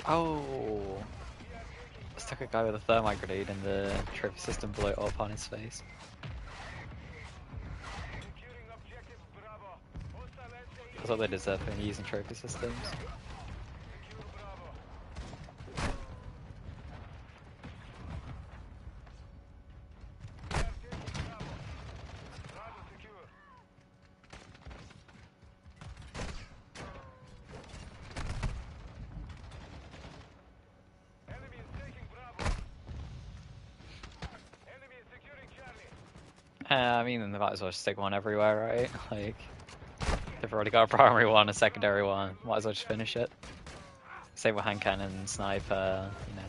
Oh! Stuck a guy with a thermite grenade and the trophy system blew it up on his face. That's what they deserve for using trophy systems. I mean, they might as well just stick one everywhere, right? Like, they've already got a primary one, a secondary one. Might as well just finish it. Same with hand cannon and sniper. You know,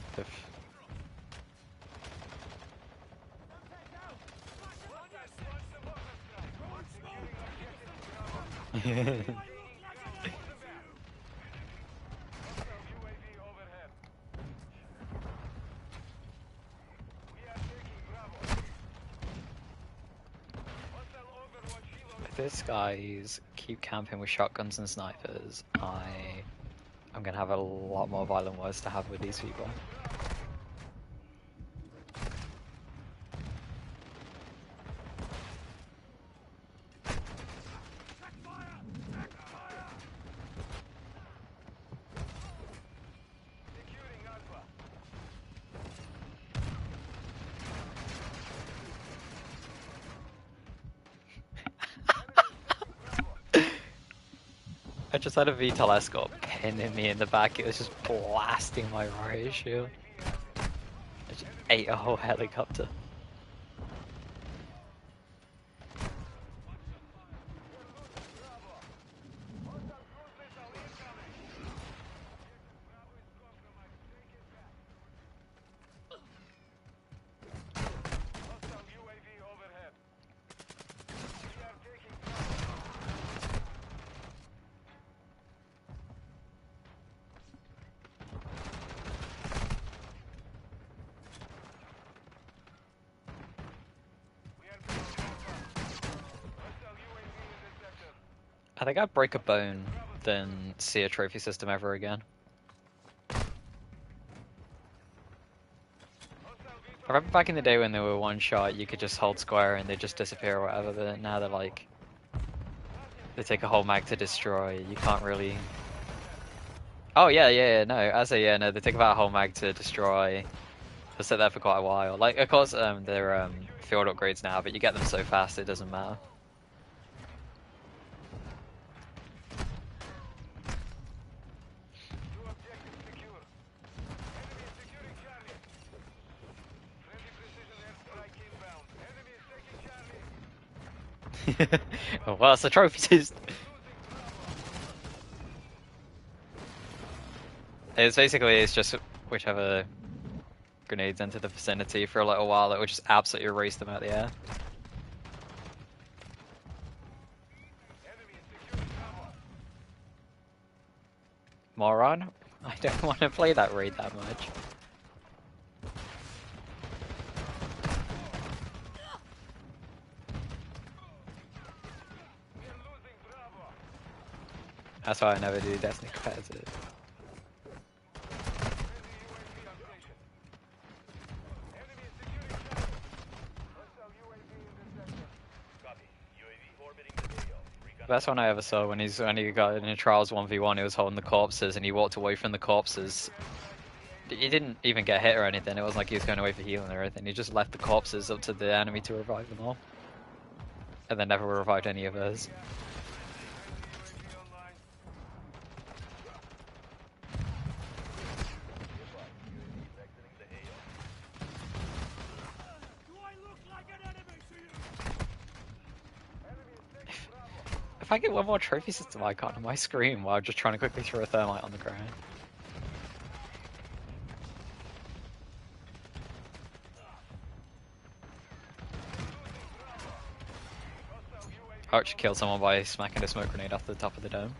if this guy's keep camping with shotguns and snipers, I'm gonna have a lot more violent words to have with these people. I just had a VTOL escort pinning me in the back. It was just blasting my riot shield. I just ate a whole helicopter. I think I'd break a bone than see a trophy system ever again. I remember back in the day when they were one shot, you could just hold square and they just disappear or whatever, but now they're like, they take a whole mag to destroy. You can't really. Oh yeah, no. As a yeah, no, they take about a whole mag to destroy. They'll sit there for quite a while. Like, of course, they're field upgrades now, but you get them so fast it doesn't matter. Well, it's a trophy system. It's just whichever grenades enter the vicinity for a little while, it would just absolutely erase them out of the air. Moron? I don't want to play that raid that much. That's why I never do Destiny competitive. The best one I ever saw when he got in a Trials 1v1, he was holding the corpses and he walked away from the corpses. He didn't even get hit or anything, it wasn't like he was going away for healing or anything, he just left the corpses up to the enemy to revive them all. And then never revived any of those. If I get one more trophy system icon on my screen while just trying to quickly throw a thermite on the ground. I actually killed someone by smacking a smoke grenade off the top of the dome.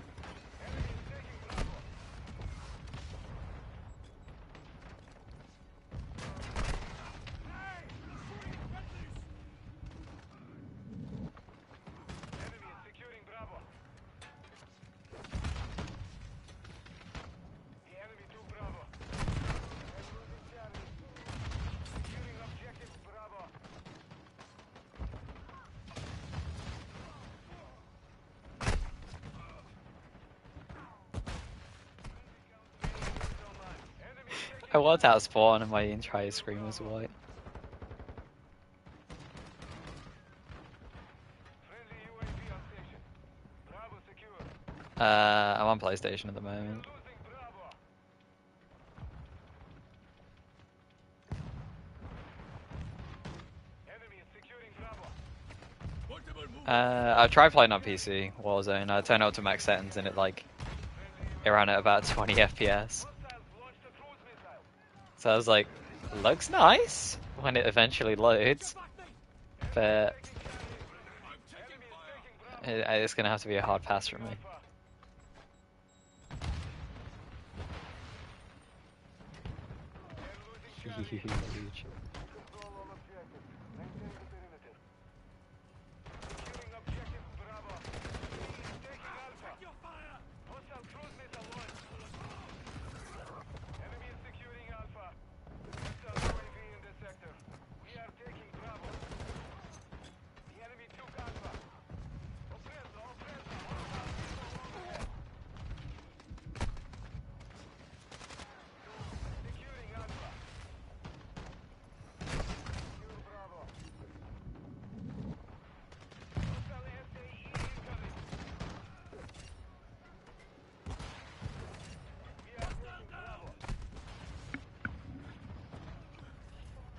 I walked out of spawn and my entire screen was white. I'm on PlayStation at the moment. I tried playing on PC, Warzone. I turned it up to max settings and it ran at about 20 FPS. So I was like, looks nice when it eventually loads, but it's gonna have to be a hard pass for me. Huge.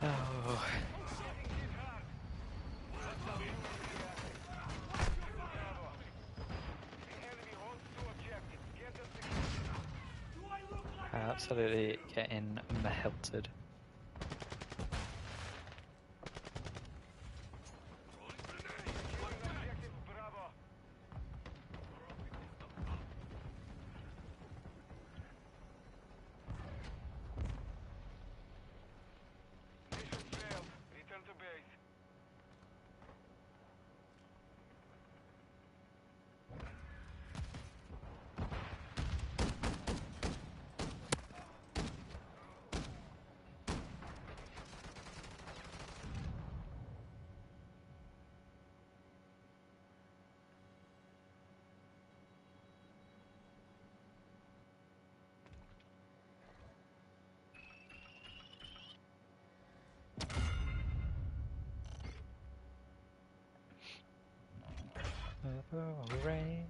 Oh. Absolutely getting melted. Rain.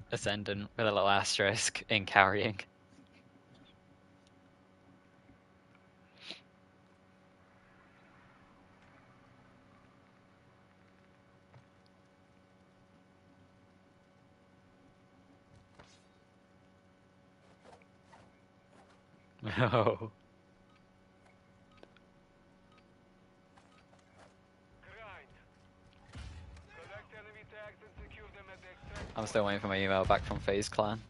Ascendant with a little asterisk in carrying. Oh. I'm still waiting for my email back from FaZe Clan.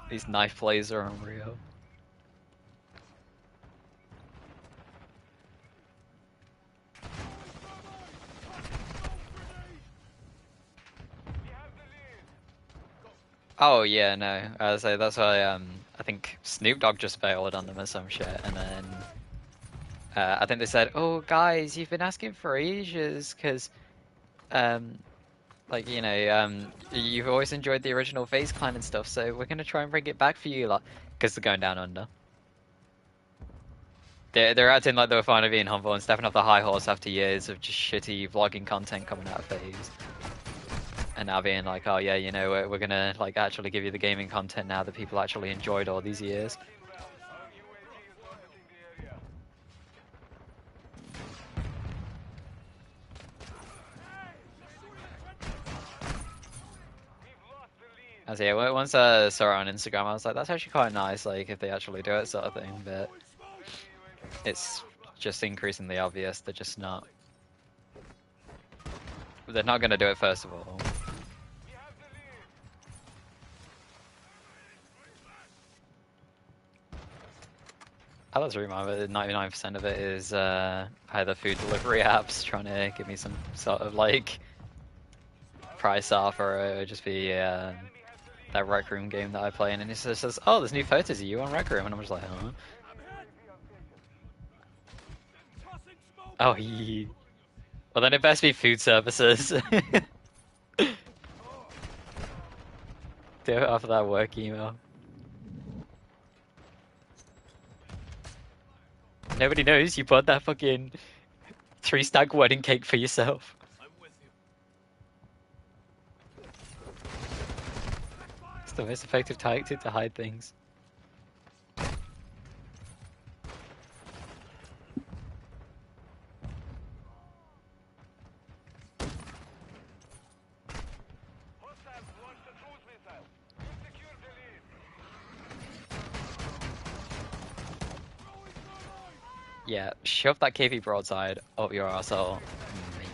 These knife plays are unreal. Oh yeah, no. So that's why I think Snoop Dogg just bailed on them or some shit, and then I think they said, "Oh guys, you've been asking for ages, because like you've always enjoyed the original FaZe Clan and stuff, so we're gonna try and bring it back for you, like, because they're going down under." They're acting like they were fine of being humble and stepping off the high horse after years of just shitty vlogging content coming out of FaZe. And now being like, oh yeah, we're gonna like actually give you the gaming content now that people actually enjoyed all these years. As yeah, once I saw it on Instagram, I was like, that's actually quite nice, like if they actually do it, sort of thing. But it's just increasingly obvious they're just not. They're not going to do it first of all. I let's remember that 99% of it is either food delivery apps trying to give me some sort of like price off, or it would just be that Rec Room game that I play in, and it just says, "Oh, there's new photos of you on Rec Room," and I'm just like, "Huh?" Oh, well then it best be food services. Do it after that work email. Nobody knows you bought that fucking 3-stack wedding cake for yourself. It's the most effective tactic to hide things. Yeah, shove that KV broadside up your arsehole, mate.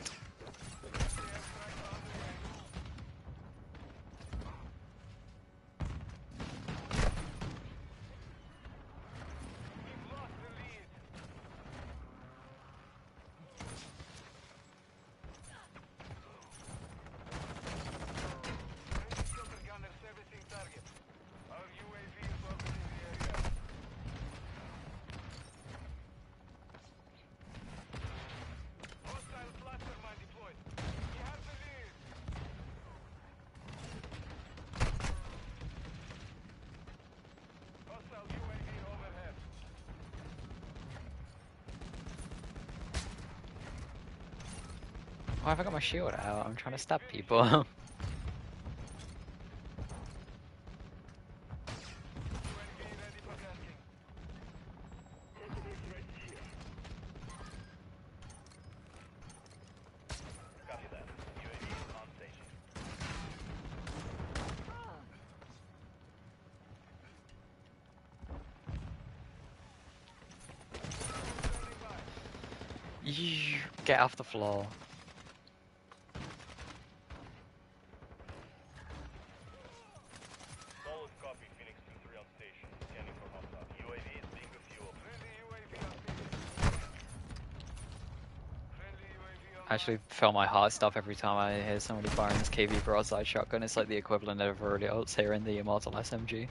Why have I got my shield out? I'm trying to stab people. You get off the floor. I actually feel my heart stop every time I hear somebody firing this KV broadside shotgun. It's like the equivalent of early ults here in the Immortal SMG.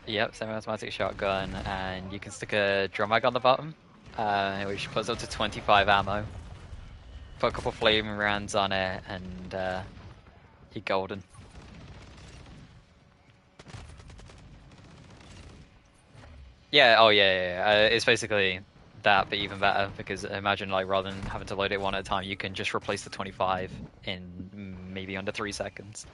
Yep, semi-automatic shotgun, and you can stick a drum mag on the bottom, which puts up to 25 ammo. Put a couple flaming rounds on it, and you're golden. Yeah, oh yeah. It's basically that, but even better, because imagine like rather than having to load it one at a time, you can just replace the 25 in maybe under 3 seconds.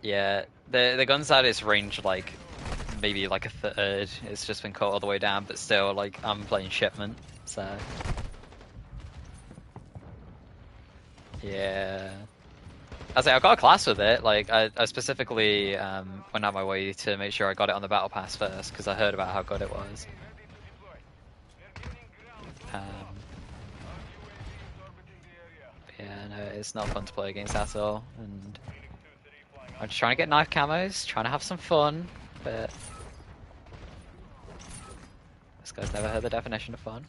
Yeah, the gun's at its range like maybe like a third. It's just been cut all the way down, but still like I'm playing shipment, so yeah. I say I got a class with it. Like I specifically went out my way to make sure I got it on the battle pass first because I heard about how good it was. Um, yeah, no, it's not fun to play against at all, and I'm just trying to get knife camos, trying to have some fun, but this guy's never heard the definition of fun.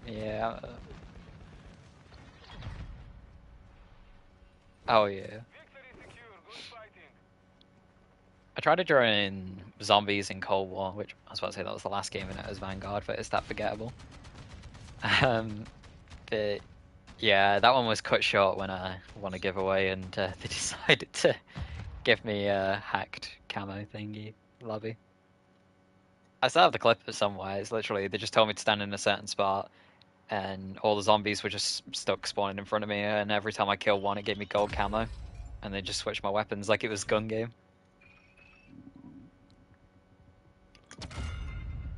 Yeah. Oh yeah. I tried to join zombies in Cold War, which I was about to say that was the last game in it as Vanguard, but it's that forgettable. Um, but yeah, that one was cut short when I won a giveaway, and they decided to give me a hacked camo thingy lobby. I still have the clip somewhere. It's literally they just told me to stand in a certain spot, and all the zombies were just stuck spawning in front of me, and every time I killed one, it gave me gold camo, and they just switched my weapons like it was gun game.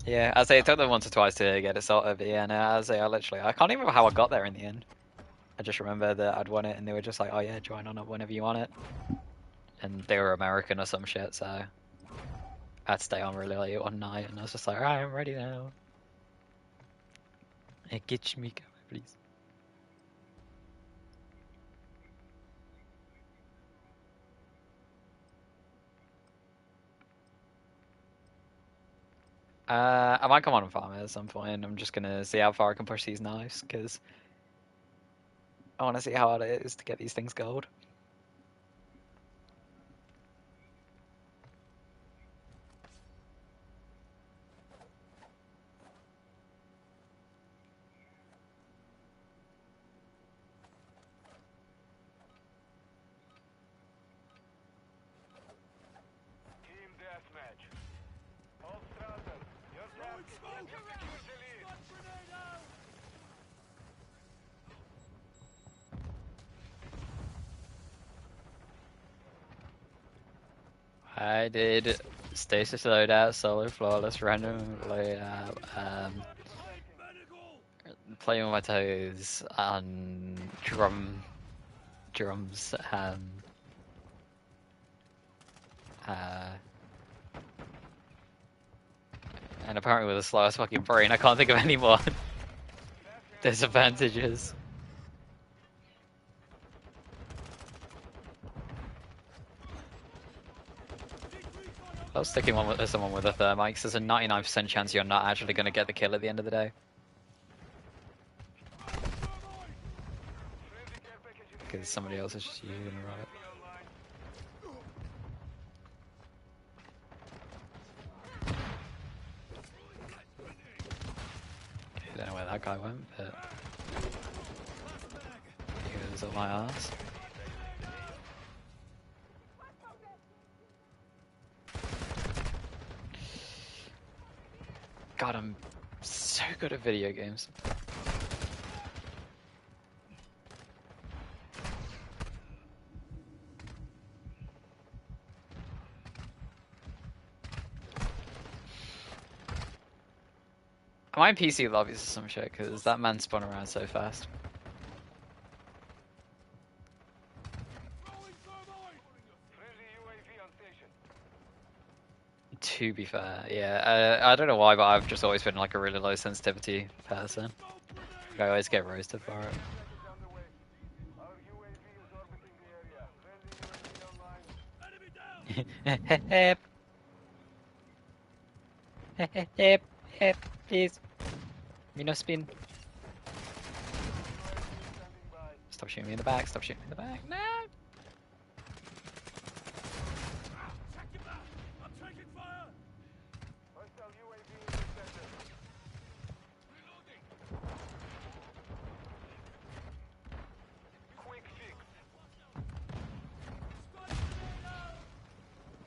Yeah, I say it took them once or twice to get it sorted, but yeah, no, I can't even remember how I got there in the end. I just remember that I'd won it, and they were just like, oh yeah, join on up whenever you want it. And they were American or some shit, so I'd stay on really late one night, and I was just like, alright, I'm ready now. Hey, get me, please. I might come on and farm it at some point. I'm just gonna see how far I can push these knives, because I want to see how hard it is to get these things gold. I did stasis loadout, solo flawless, random loadout, playing with my toes on drums, and apparently with the slowest fucking brain, I can't think of any more disadvantages. I was sticking one with someone with a thermite, there's a 99% chance you're not actually going to get the kill at the end of the day. Because somebody else is just using it right. I don't know where that guy went, but he was up my ass. God, I'm so good at video games. I'm in PC lobbies or some shit, because that man spun around so fast. To be fair, yeah. I don't know why, but I've just always been like a really low sensitivity person. I always get roasted for it. Hep, please. Me no spin. Stop shooting me in the back, stop shooting me in the back. No!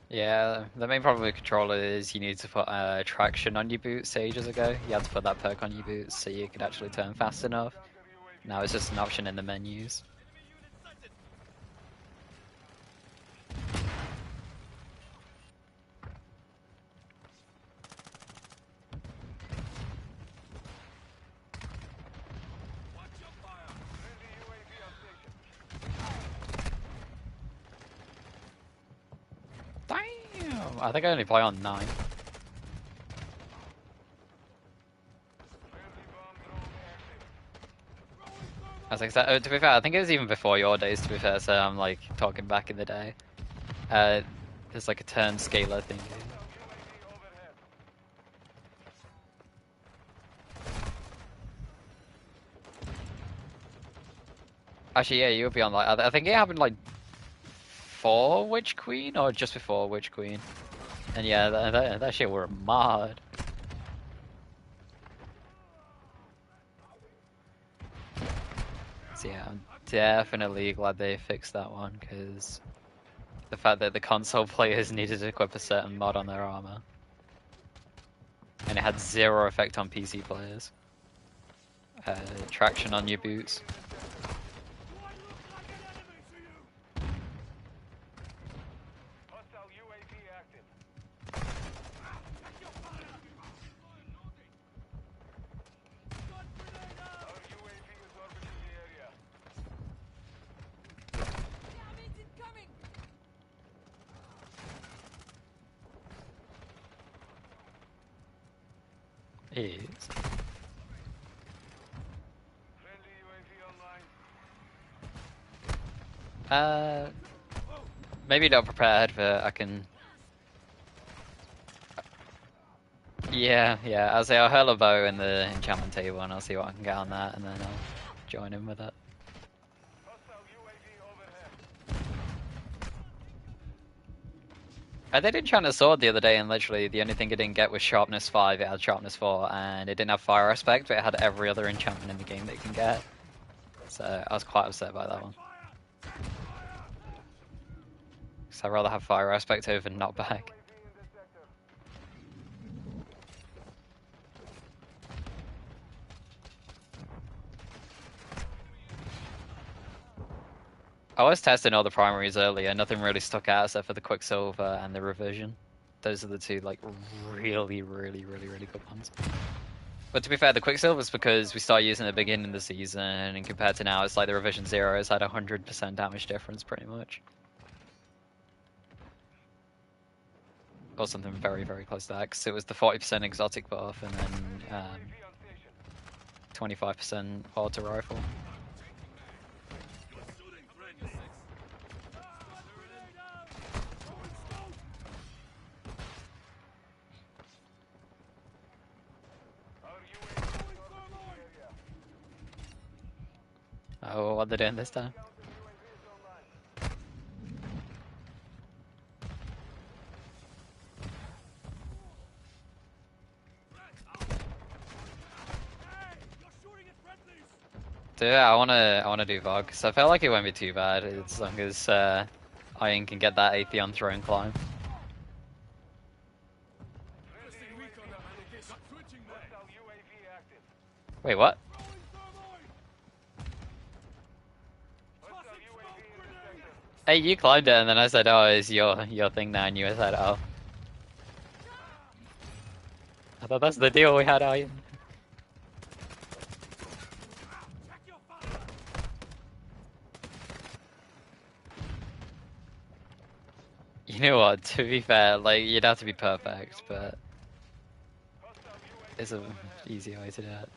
Yeah, the main problem with controller is you need to put traction on your boots ages ago. You had to put that perk on your boots so you could actually turn fast enough. Now it's just an option in the menus. Damn! I think I only play on 9. As I said, to be fair, I think it was even before your days, to be fair, so I'm like talking back in the day. There's like a turn scaler thing. Actually, yeah, you'll be on like, I think it happened like for Witch Queen or just before Witch Queen. And yeah, that shit were mad. So yeah, I'm definitely glad they fixed that one, because the fact that the console players needed to equip a certain mod on their armor. And it had zero effect on PC players. traction on your boots. Is. Maybe not prepared, but I can. Yeah, I'll say I'll hurl a bow in the enchantment table and I'll see what I can get on that, and then I'll join in with it. I did enchant a sword the other day, and literally the only thing it didn't get was sharpness 5, it had sharpness 4, and it didn't have fire aspect, but it had every other enchantment in the game that it can get. So I was quite upset by that one. Because I'd rather have fire aspect over knockback. I was testing all the primaries earlier, nothing really stuck out except for the Quicksilver and the Revision. Those are the two like really good ones. But to be fair, the Quicksilver's because we started using it at the beginning of the season, and compared to now, it's like the Revision 0 has had 100% damage difference pretty much. Or something very close to that, because it was the 40% exotic buff and then 25% auto rifle. Oh, what they're doing this time? So yeah, I wanna do Vog, so I feel like it won't be too bad as long as Iron can get that Atheon throne climb. Wait, what? Hey, you climbed it, and then I said, "Oh, it's your thing now," and you said, "Oh." I thought that's the deal we had, Iron. You know what? To be fair, like you'd have to be perfect, but it's an easy way to do it.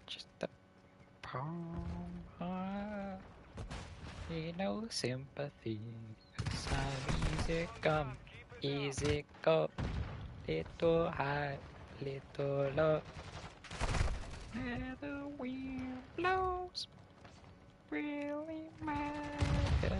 Just a no sympathy. Easy come, easy go. Little high, little low. Where the wind blows really matter.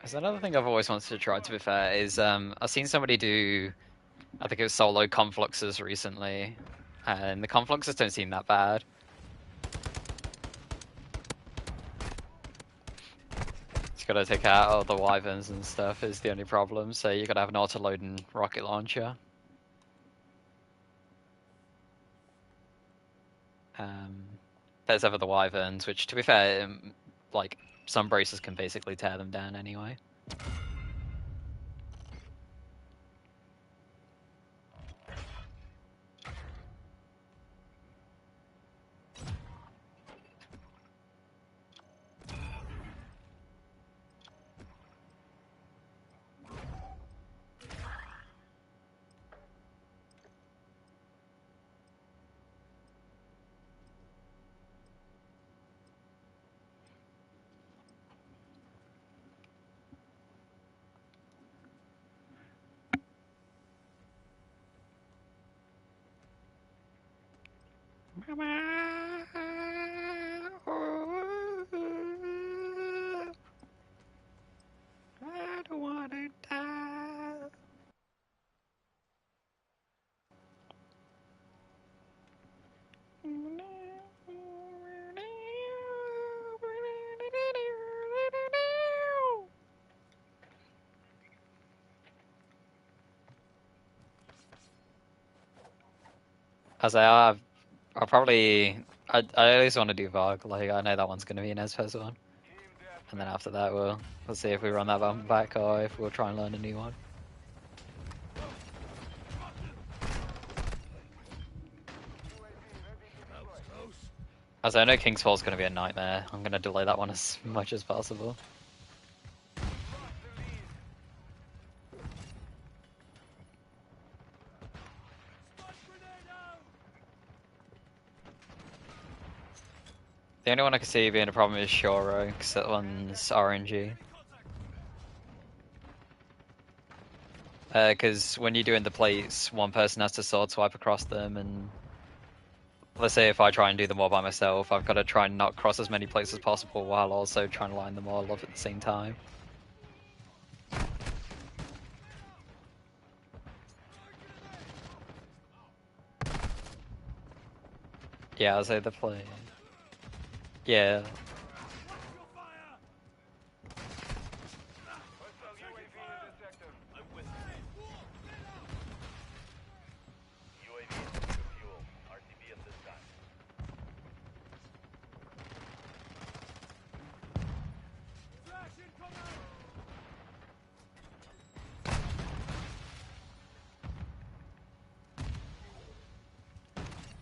There's another thing I've always wanted to try, to be fair, is I've seen somebody do, I think it was solo confluxes recently, and the confluxes don't seem that bad. Just gotta take out all the wyverns and stuff is the only problem, so you gotta have an auto-loading rocket launcher. There's ever the wyverns, which to be fair, like some braces can basically tear them down anyway. Come on. I don't wanna die. As I'll probably, I at least want to do Varg. Like I know that one's gonna be an first one, and then after that we'll see if we run that one back or if we'll try and learn a new one. As I know King's Fall's gonna be a nightmare, I'm gonna delay that one as much as possible. The only one I can see being a problem is Shoro, because that one's RNG. Because when you're doing the plates, one person has to sword swipe across them, and let's say if I try and do them all by myself, I've got to try and not cross as many plates as possible while also trying to line them all up at the same time. Yeah, I'll say the play. Yeah.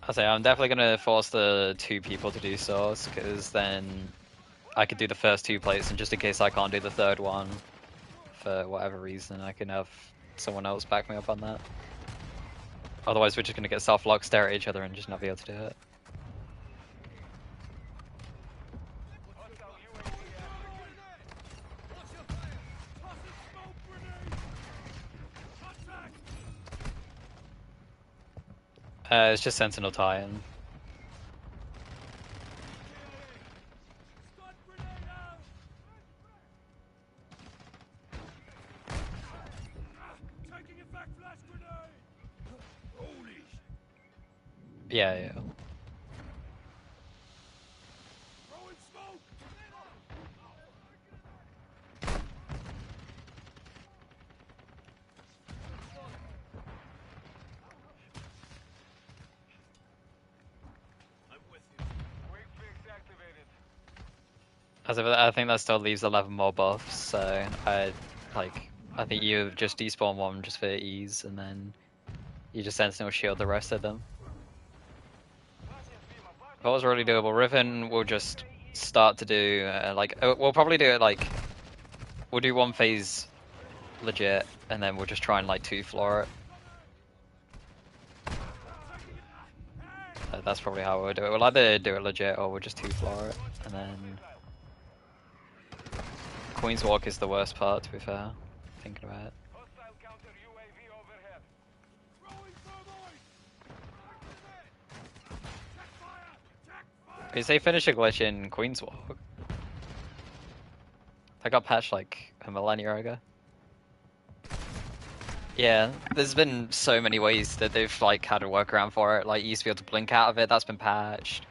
I'll say I'm definitely gonna force the 2 people to do source, because then I could do the first 2 plates, and just in case I can't do the 3rd one, for whatever reason, I can have someone else back me up on that. Otherwise we're just gonna get soft lock, stare at each other, and just not be able to do it. It's just Sentinel tie-in. Yeah. I think that still leaves 11 more buffs, so I think you just despawn one just for ease, and then you just Sentinel shield the rest of them. That was really doable. Riven will just start to do we'll probably do it we'll do 1 phase legit, and then we'll just try and 2 floor it. That's probably how we'll do it. We'll either do it legit or we'll just 2 floor it, and then Queen's Walk is the worst part, to be fair, thinking about it. Because they finished a glitch in Queen's Walk. That got patched like a millennia ago. Yeah, there's been so many ways that they've had a workaround for it. You used to be able to blink out of it, that's been patched.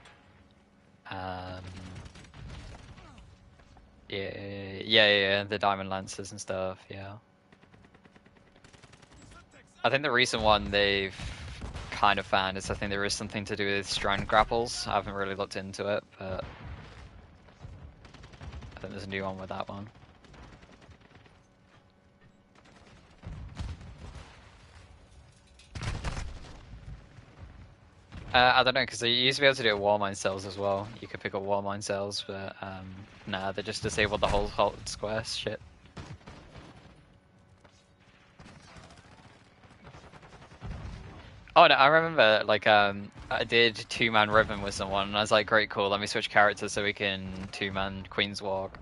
Yeah, the diamond lances and stuff, yeah. I think the recent one they've kind of found is I think there is something to do with strand grapples. I haven't really looked into it, but I think there's a new one with that one. I don't know, because you used to be able to do wall mine cells as well. You could pick up wall mine cells, but nah, they just disabled the whole halt square shit. Oh no, I remember I did 2-man Riven with someone, and I was like, great, cool, let me switch characters so we can 2-man Queen's Walk.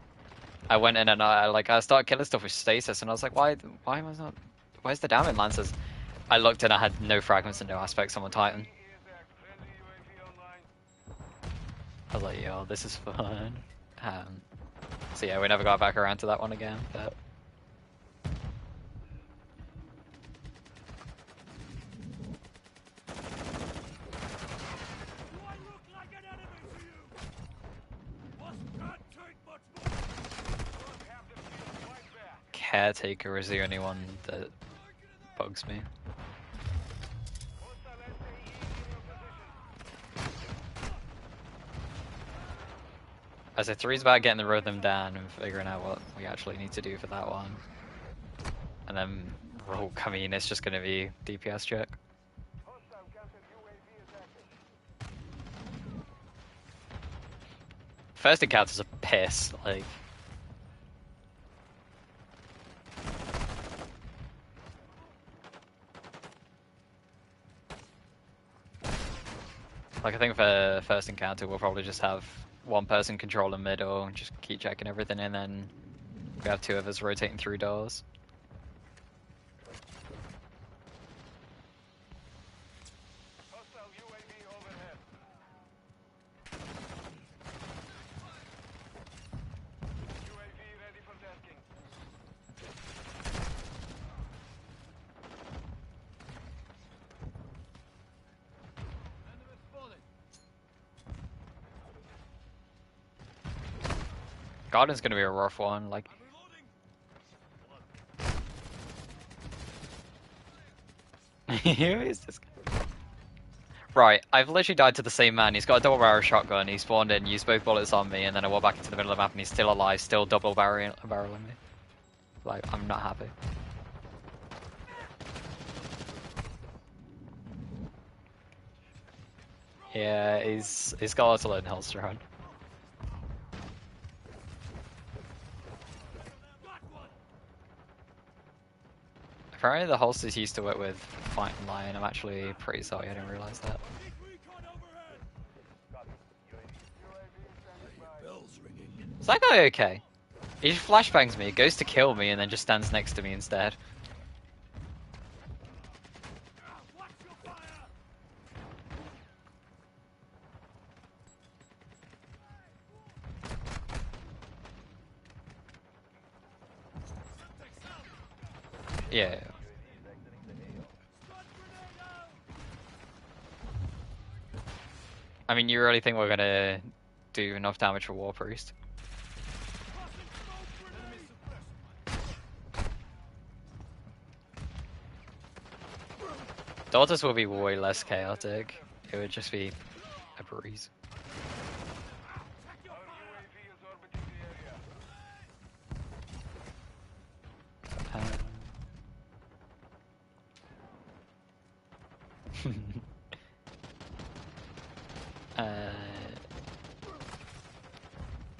I went in and I started killing stuff with stasis, and I was like, why am I not? Where's the damage lancers? I looked and I had no fragments and no aspects on my Titan. I was like, yo, this is fun. So yeah, we never got back around to that one again, but Caretaker is the only one that bugs me. As a 3's about getting the rhythm down and figuring out what we actually need to do for that one. And then Rogue, I mean, it's just going to be DPS check. First encounter's a piss, like... Like, I think for first encounter we'll probably just have one person controlling middle and just keep checking everything, and then we have 2 of us rotating through doors. Garden's gonna be a rough one, like... Who is this guy? Right, I've literally died to the same man. He's got a double barrel shotgun, he spawned in, used both bullets on me, and then I walked back into the middle of the map and he's still alive, still double barreling me. Like, I'm not happy. Yeah, he's got lots of load in holster on. Apparently the holsters used to work with Fight and Lion. I'm actually pretty sorry I didn't realise that. Is that guy okay? He just flashbangs me, goes to kill me, and then just stands next to me instead. Yeah. I mean, you really think we're gonna do enough damage for War Priest? Daughters will be way less chaotic. It would just be a breeze.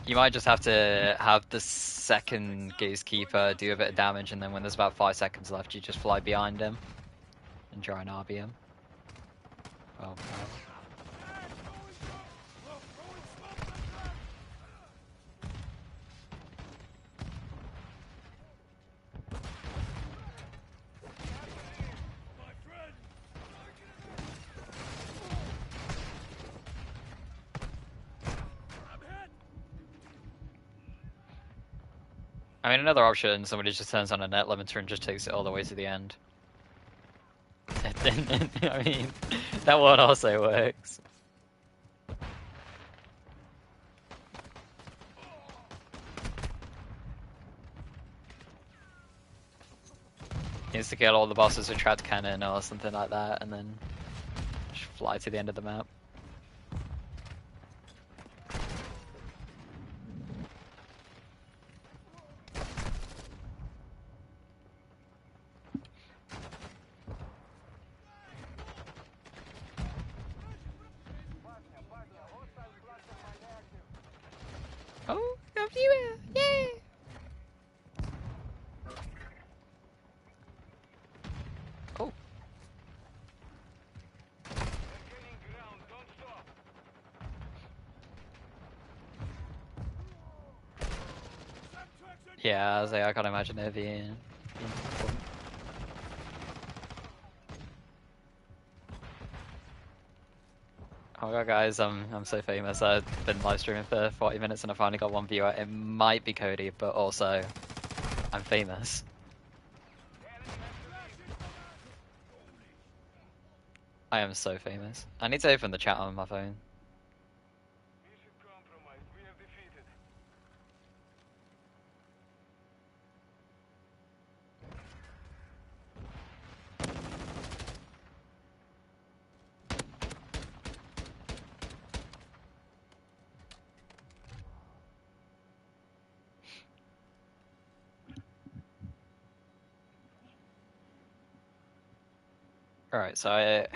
You might just have to have the second gatekeeper do a bit of damage, and then when there's about 5 seconds left, you just fly behind him and try and RB him. Oh, I mean, another option, somebody just turns on a net limiter and just takes it all the way to the end. I mean, that one also works. He needs to kill all the bosses with trapped cannon or something like that, and then just fly to the end of the map. Oh, viewer! Yay! Oh. Yeah, I was like, I can't imagine it being fun. Oh my god, guys, I'm so famous. I've been live streaming for 40 minutes and I finally got one viewer. It might be Cody, but also I'm famous. I am so famous. I need to open the chat on my phone. Alright, so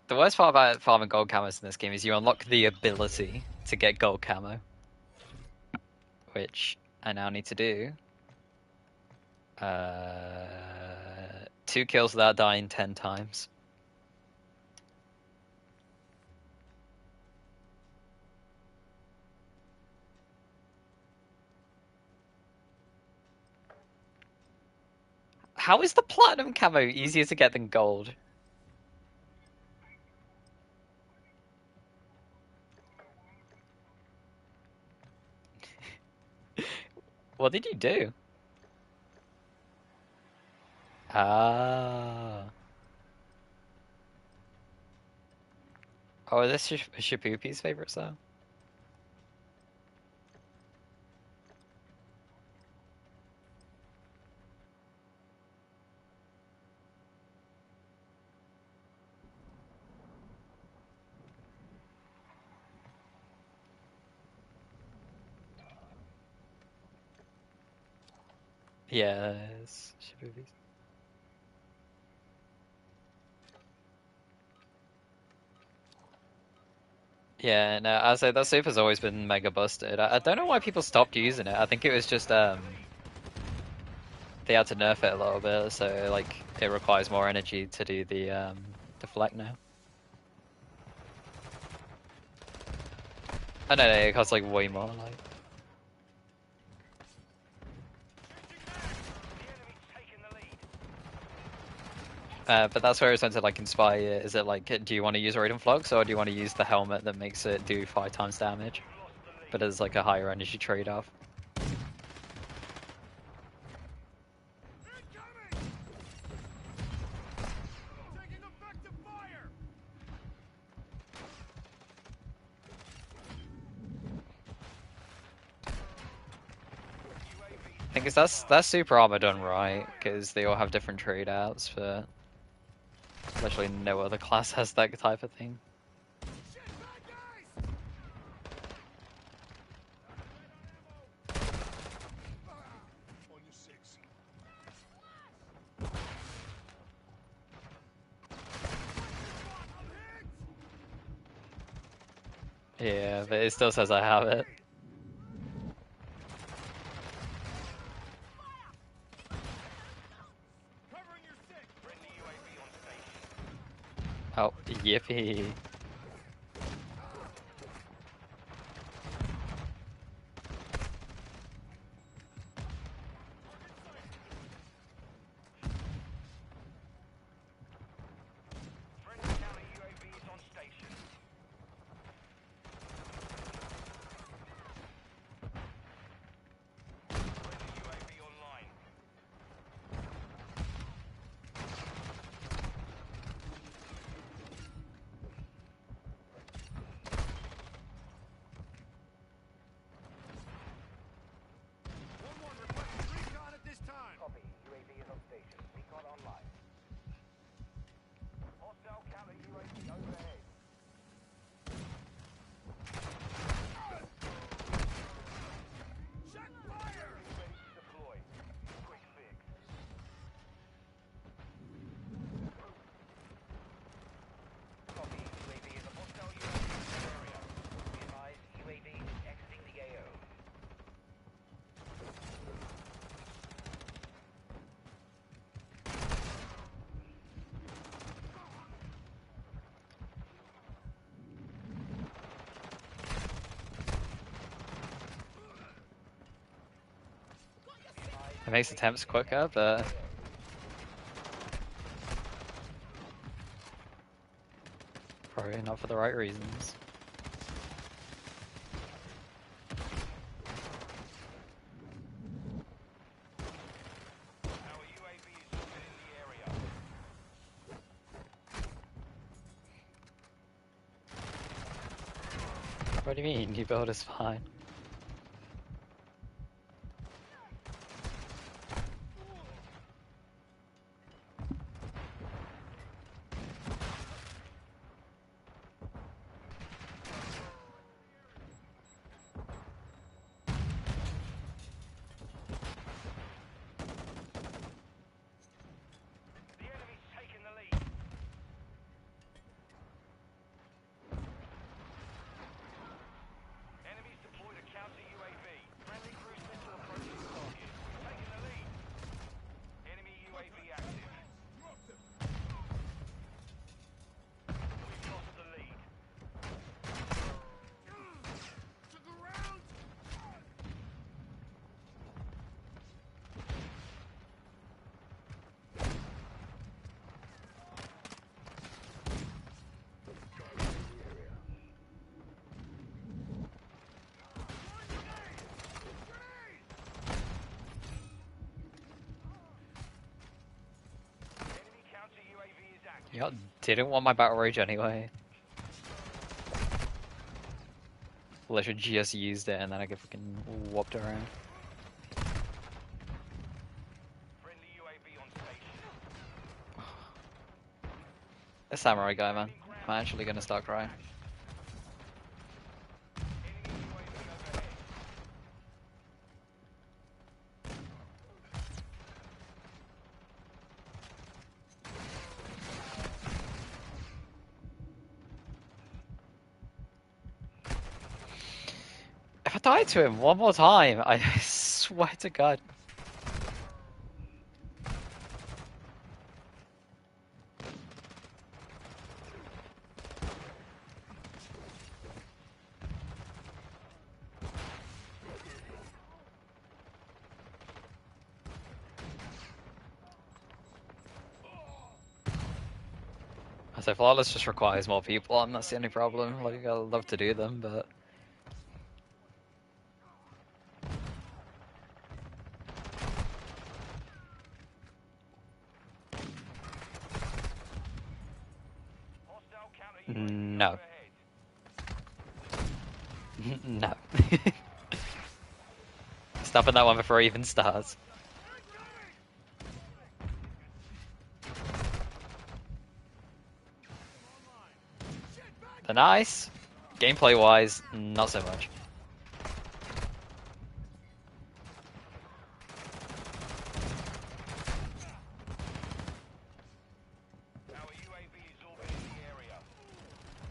the worst part about farming gold camos in this game is you unlock the ability to get gold camo, which I now need to do. 2 kills without dying 10 times. How is the platinum camo easier to get than gold? What did you do? Ah. Oh, is this Shapoopy's favorite song? Yeah, it's Shapoopy's. Yeah, no, I say that super's always been mega busted. I don't know why people stopped using it. I think it was just they had to nerf it a little bit, so like it requires more energy to do the deflect now. I don't know, it costs like way more. Like, but that's where it's meant to like inspire you. Is it like, do you want to use Radiant Flux or do you want to use the helmet that makes it do 5 times damage, but as like a higher energy trade-off? I think that's super armor done right, because they all have different trade outs, but literally no other class has that type of thing. Yeah, but it still says I have it. Oh, yippee. It makes attempts quicker, but probably not for the right reasons. What do you mean? New build is fine. Y'all didn't want my battle rage anyway. Well, I should just used it and then I get fucking whopped around. A samurai guy, man. I'm actually gonna start crying. If I die to him one more time, I swear to God. I say flawless just requires more people, and that's the only problem. Like, I'd love to do them, but... No. No. Stopping that one before it even starts. They're nice. Gameplay wise, not so much.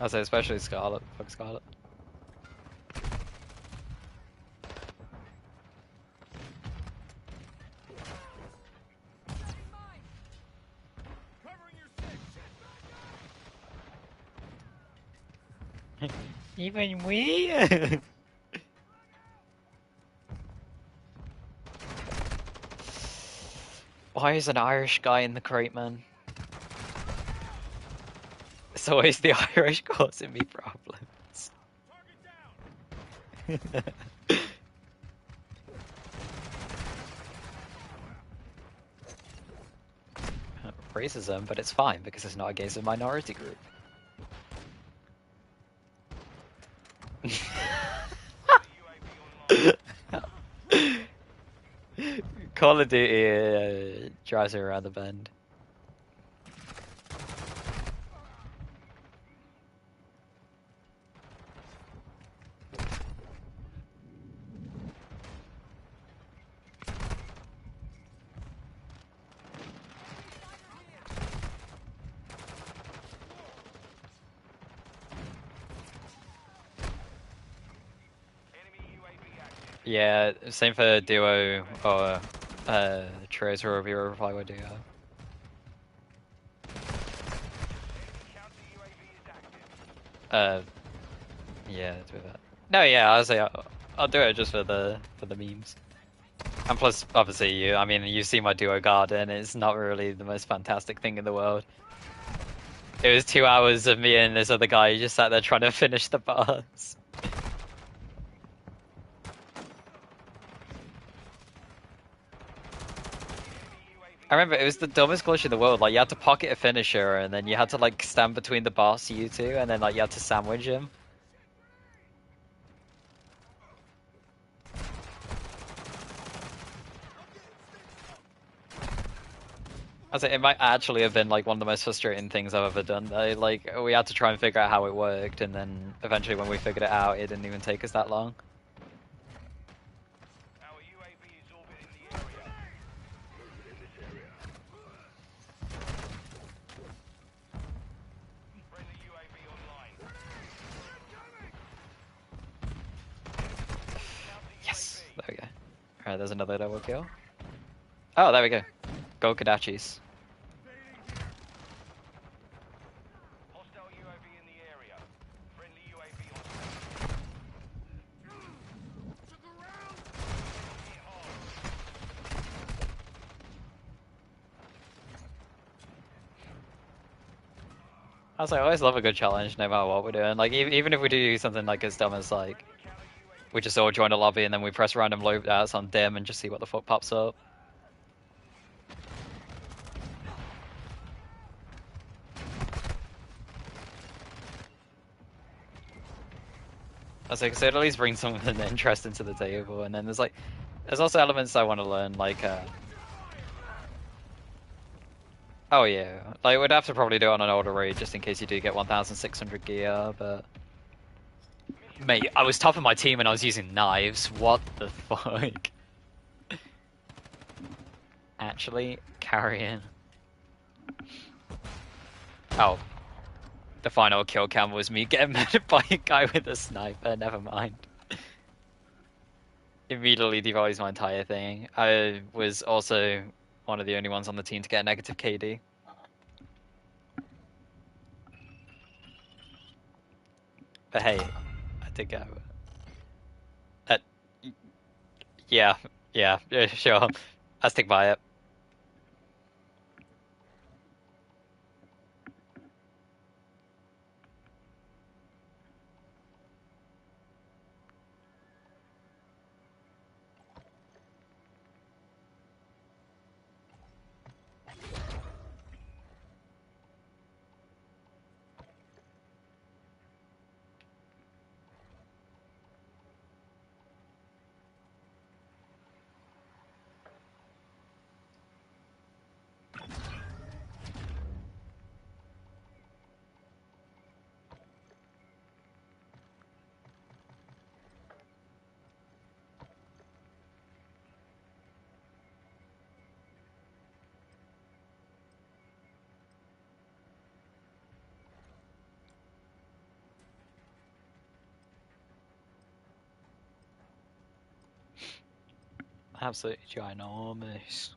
I'd say especially Scarlet. Fuck Scarlet. Even we? Why is an Irish guy in the crate, man? It's always the Irish causing me problems. Racism, but it's fine because it's not against a minority group. Call of Duty drives me around the bend. Yeah, same for duo or trios or reviewer reply with duo. Yeah, do that. No, yeah, I'll say I'll do it just for the memes. And plus, obviously, I mean, you see my duo garden. It's not really the most fantastic thing in the world. It was 2 hours of me and this other guy just sat there trying to finish the bars. I remember it was the dumbest glitch in the world. Like, you had to pocket a finisher, and then you had to like stand between the boss, you two, and then like you had to sandwich him. I say it might actually have been like one of the most frustrating things I've ever done. Like we had to try and figure out how it worked, and then eventually when we figured it out, it didn't even take us that long. Our UAV is orbiting the area. Friendly UAV online. Yes, there we go. All right, there's another double kill. Oh, there we go. Go Kodachis. Hostile UAV in the area. Friendly UAV on. I always love a good challenge, no matter what we're doing. Like even if we do something like as dumb as like we just all join a lobby and then we press random loadouts on dim and just see what the fuck pops up. I was like, so it at least brings something interesting to the table, and then there's also elements I want to learn, like, oh yeah, like we'd have to probably do it on an older raid just in case you do get 1,600 gear, but mate, I was top of my team and I was using knives. What the fuck? Actually carrying. Oh, the final kill cam was me getting murdered by a guy with a sniper. Never mind. Immediately devalues my entire thing. I was also one of the only ones on the team to get a negative KD. But hey, I did go. Uh, yeah, sure. I stick by it. Absolutely ginormous.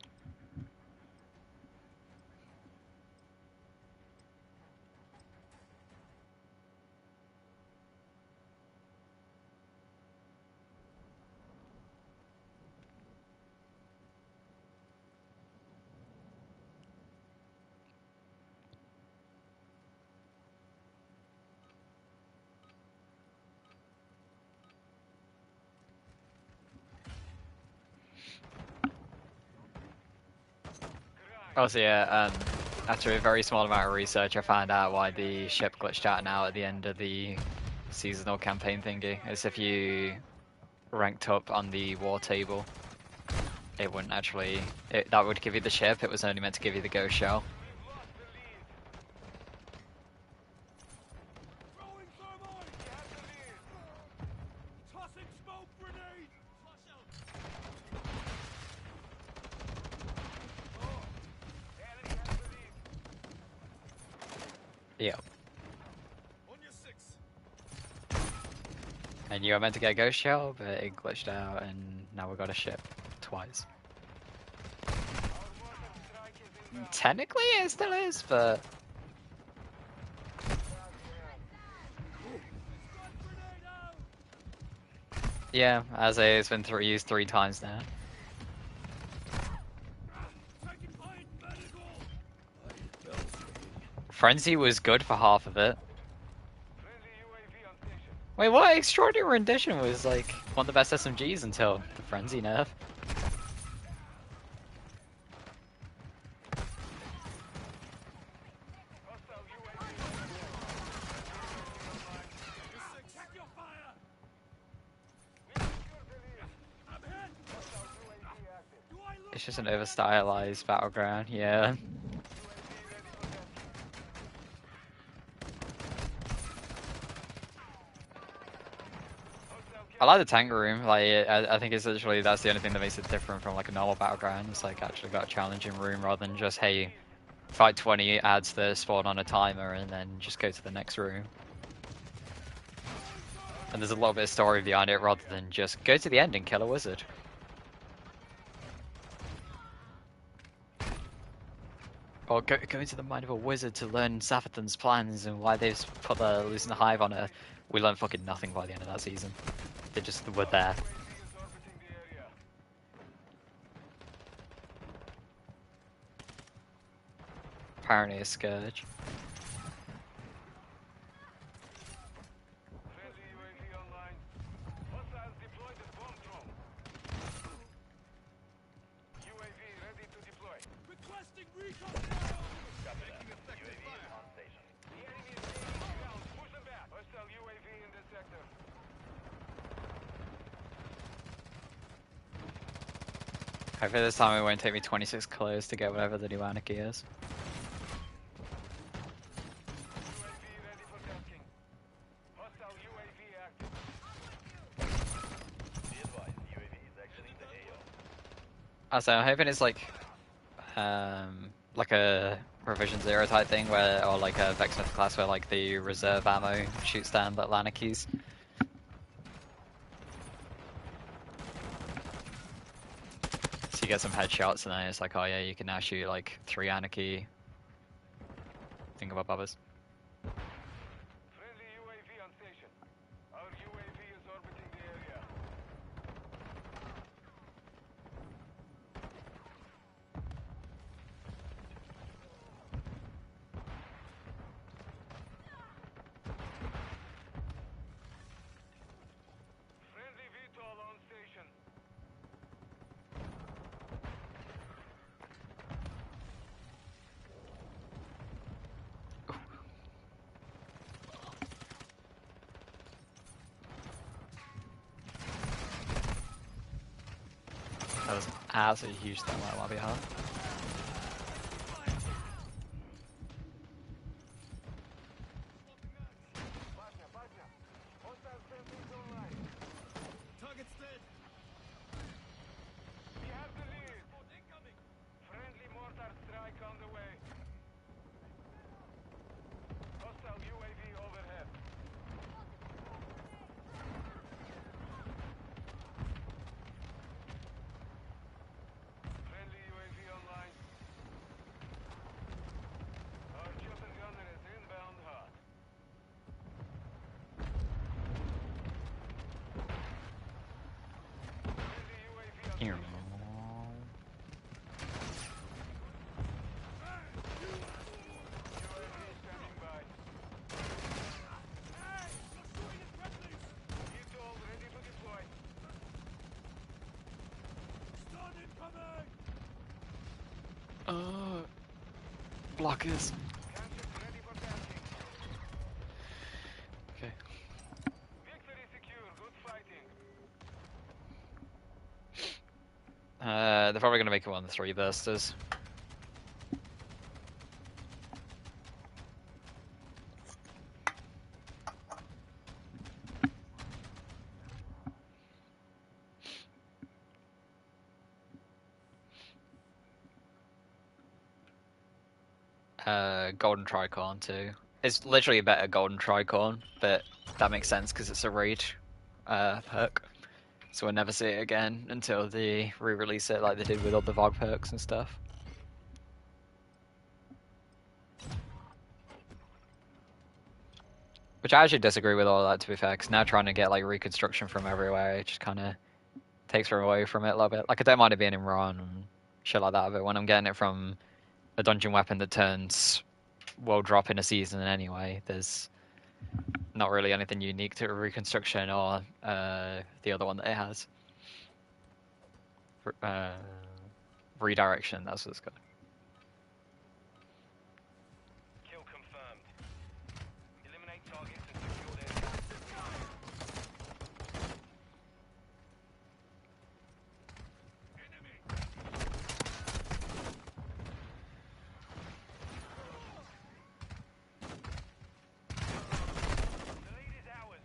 Also, yeah, after a very small amount of research, I found out why the ship glitched out now at the end of the seasonal campaign thingy. It's if you ranked up on the war table, it wouldn't actually. That would give you the ship. It was only meant to give you the ghost shell. Yeah. And you were meant to get a ghost shell, but it glitched out, and now we've got a ship twice. Technically, it still is, but yeah, as it's been used 3 times now. Frenzy was good for half of it. Wait, what? Extraordinary Rendition was like one of the best SMGs until the Frenzy nerf. It's just an over-stylized battleground, yeah. I like the tank room. Like, I think it's literally that's the only thing that makes it different from like a normal battleground. It's like actually got a challenging room rather than just hey, fight 20 adds the spawn on a timer and then just go to the next room. And there's a little bit of story behind it rather than just go to the end and kill a wizard. Or go into the mind of a wizard to learn Safethan's plans and why they've put the losing the hive on Earth. We learned fucking nothing by the end of that season. They just were there. Apparently a scourge. Hopefully this time it won't take me 26 kilos to get whatever the new anarchy is. I'm hoping it's like a Revision Zero type thing where, or like a Vexmith class where like the reserve ammo shoots down the anarchies. So you get some headshots and then it's like, oh yeah, you can now shoot like 3 anarchy thingamabobers. Friendly UAV on station. Our UAV is orbiting the area. Friendly VTOL on station. That was absolutely huge that might well be hard. Target's dead. We have the lead. Incoming. Friendly mortar strike on the way. Hostile UAV overhead. Friendly UAV online. Our chopper gunner is inbound hot. Friendly UAV on Here. station. UAV standing by. VTOL ready to deploy. Stun incoming! Blockers. Gunships ready for tasking. Okay. Victory secure. Good fighting. They're probably gonna make it one of the 3 bursters. Golden Tricorn too. It's literally a better Golden Tricorn, but that makes sense because it's a raid perk. So we'll never see it again until they re-release it like they did with all the VOG perks and stuff. Which I actually disagree with all that, to be fair, because now trying to get like reconstruction from everywhere, it just kind of takes away from it a little bit. Like I don't mind it being in Ron and shit like that, but when I'm getting it from a dungeon weapon that turns world drop in a season anyway, there's not really anything unique to reconstruction or the other one that it has. Redirection, that's what it's called. Kill confirmed. Eliminate targets and secure their tasks. Enemy! The lead is ours.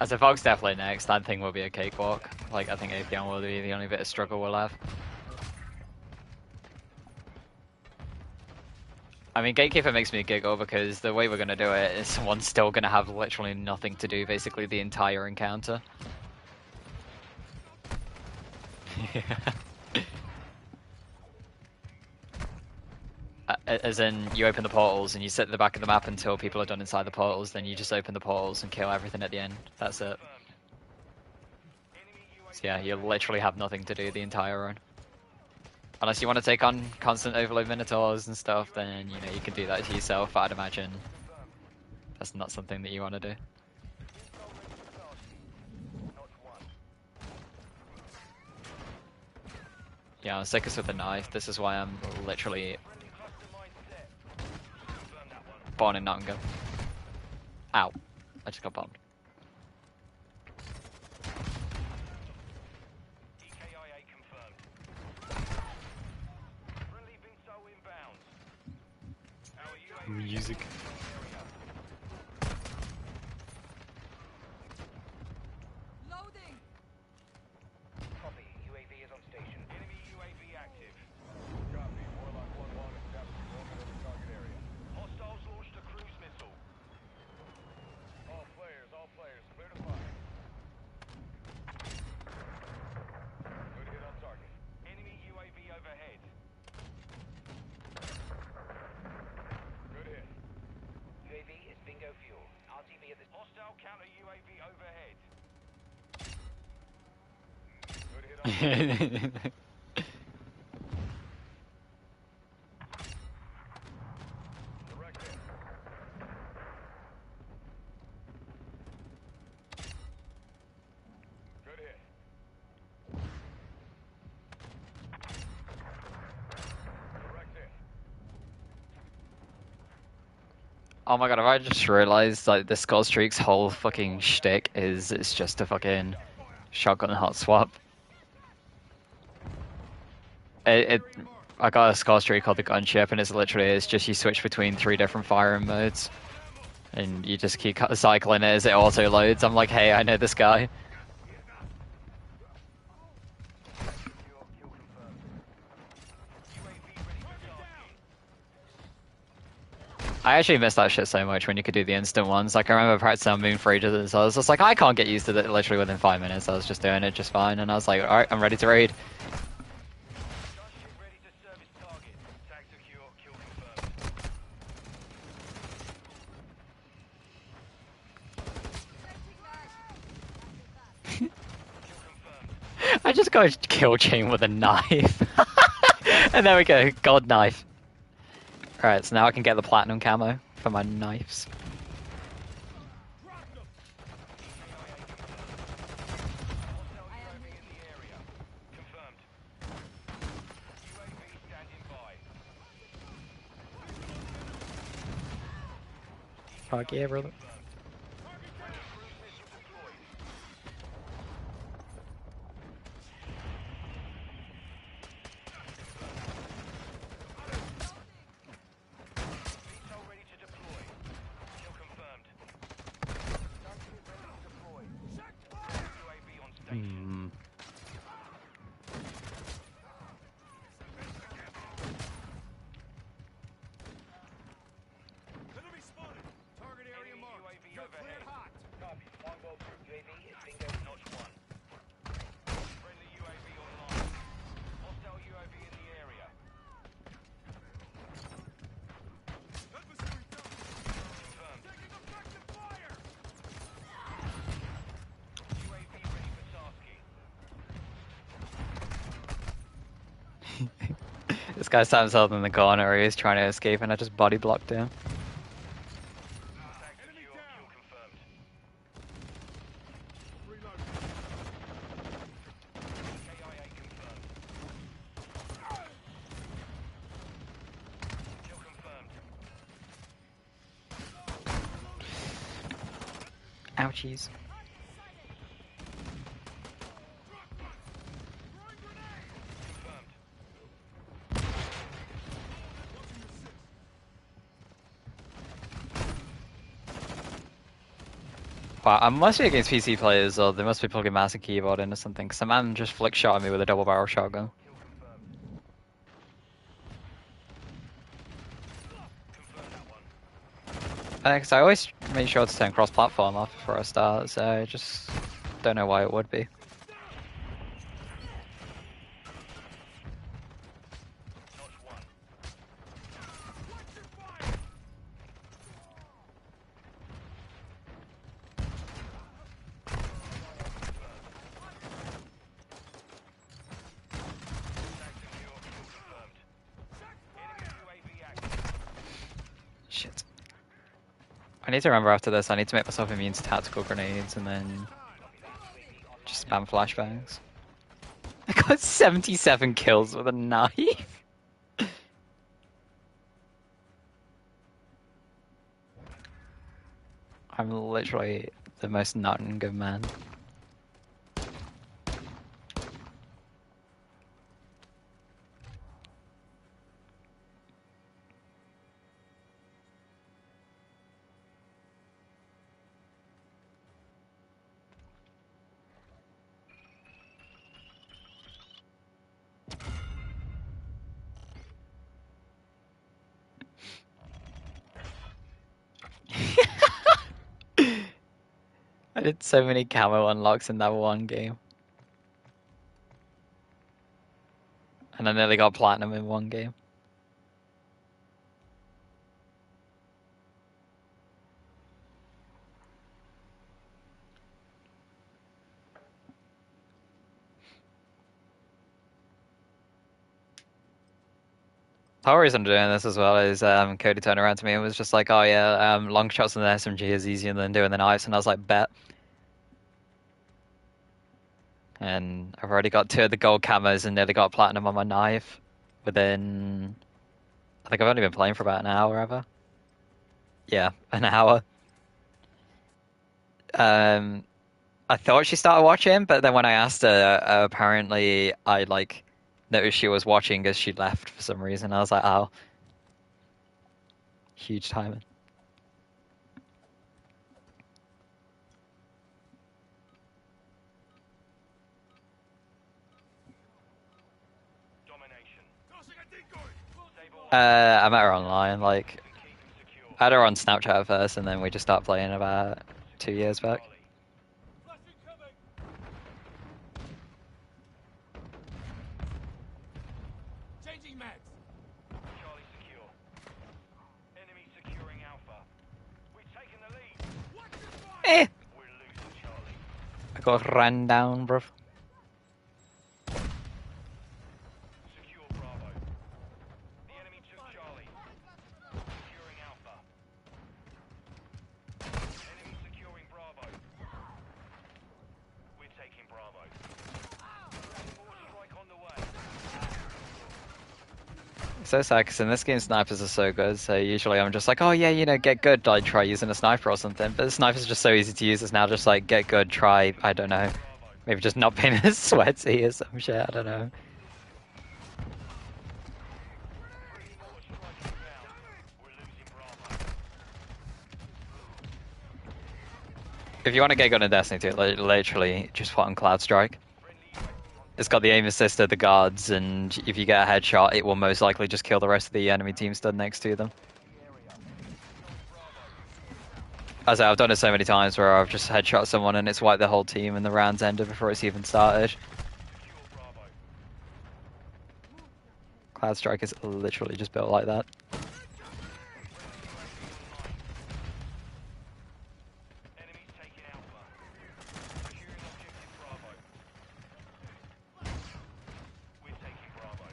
As a Fox definitely next, that thing will be a cakewalk. Like, I think Atheon will be the only bit of struggle we'll have. I mean, Gatekeeper makes me giggle because the way we're going to do it is someone's still going to have literally nothing to do basically the entire encounter. As in, you open the portals and you sit at the back of the map until people are done inside the portals, then you just open the portals and kill everything at the end. That's it. So yeah, you literally have nothing to do the entire run. Unless you want to take on constant overload minotaurs and stuff, then you know you can do that to yourself, but I'd imagine that's not something that you want to do. Yeah, I'm sickest with the knife. This is why I'm literally born in Nottingham. Ow. I just got bombed. Music. Loading. Copy. UAV is on station. Enemy UAV active. Copy. Warlock 1-1 established movement over target area. Hostiles launched a cruise missile. All players, clear to fire. Good hit on target. Enemy UAV overhead. Good hit. UAV is bingo fuel. RTV at the hostile counter UAV overhead. Good hit on target. Direct hit. Good hit. Direct hit. Oh my god, have I just realized like the Skull Streak's whole fucking shtick is it's just a fucking shotgun hot swap. I got a Skull Streak called the Gunship, and it's just you switch between 3 different firing modes, and you just keep cycling it as it auto loads. I'm like, hey, I know this guy. I actually miss that shit so much when you could do the instant ones. Like, I remember practicing on Moon for ages, so I was just like, I can't get used to it literally within 5 minutes. I was just doing it just fine, and I was like, alright, I'm ready to raid. I just got a kill chain with a knife. And there we go, god knife. Alright, so now I can get the platinum camo for my knives. Fuck yeah, brother. This guy sat himself in the corner, he's trying to escape, and I just body blocked him. Ouchies. Wow, I must be against PC players, or they must be plugging mouse and keyboard in or something, because the man just flick shot at me with a double barrel shotgun. Kill confirmed. Confirm that one. Because I always make sure to turn cross-platform off before I start, so I just don't know why it would be. Notch one. Stack secure. Kill confirmed. Enemy UAV active. Shit. I need to remember after this, I need to make myself immune to tactical grenades and then just spam flashbangs. I got 77 kills with a knife. I'm literally the most Nottingham Man. I did so many camo unlocks in that one game. And I nearly got platinum in one game. The whole reason I'm doing this as well is Cody turned around to me and was just like, oh yeah, long shots on the SMG is easier than doing the knives, and I was like, bet. And I've already got 2 of the gold camos and nearly got platinum on my knife within, I think I've only been playing for about an hour ever. Yeah, an hour. I thought she started watching, but then when I asked her, apparently I like noticed she was watching as she left for some reason. I was like, oh, huge timing. Domination. I met her online, like, I had her on Snapchat first, and then we just started playing about 2 years back. Changing mags. Charlie secure. Enemy securing Alpha. We've taken the lead. Eh, We're losing Charlie. I got ran down, bruv. Secure Bravo. The enemy took Charlie. Securing Alpha. Enemy securing Bravo. We're taking Bravo. Force strike on the way. It's so sad, because in this game snipers are so good, so usually I'm just like, oh yeah, you know, get good, like try using a sniper or something, but the snipers are just so easy to use, it's now just like, get good, try, I don't know, maybe just not being as sweaty or some shit, I don't know. We're losing Bravo. If you want to get good in Destiny 2, literally just put on Cloud Strike. It's got the aim assist of the guards, and if you get a headshot, it will most likely just kill the rest of the enemy team stood next to them. As I've done it so many times where I've just headshot someone and it's wiped the whole team and the round's ended before it's even started. Cloud Strike is literally just built like that. Enemies taking Alpha. Securing objective Bravo. We're taking Bravo.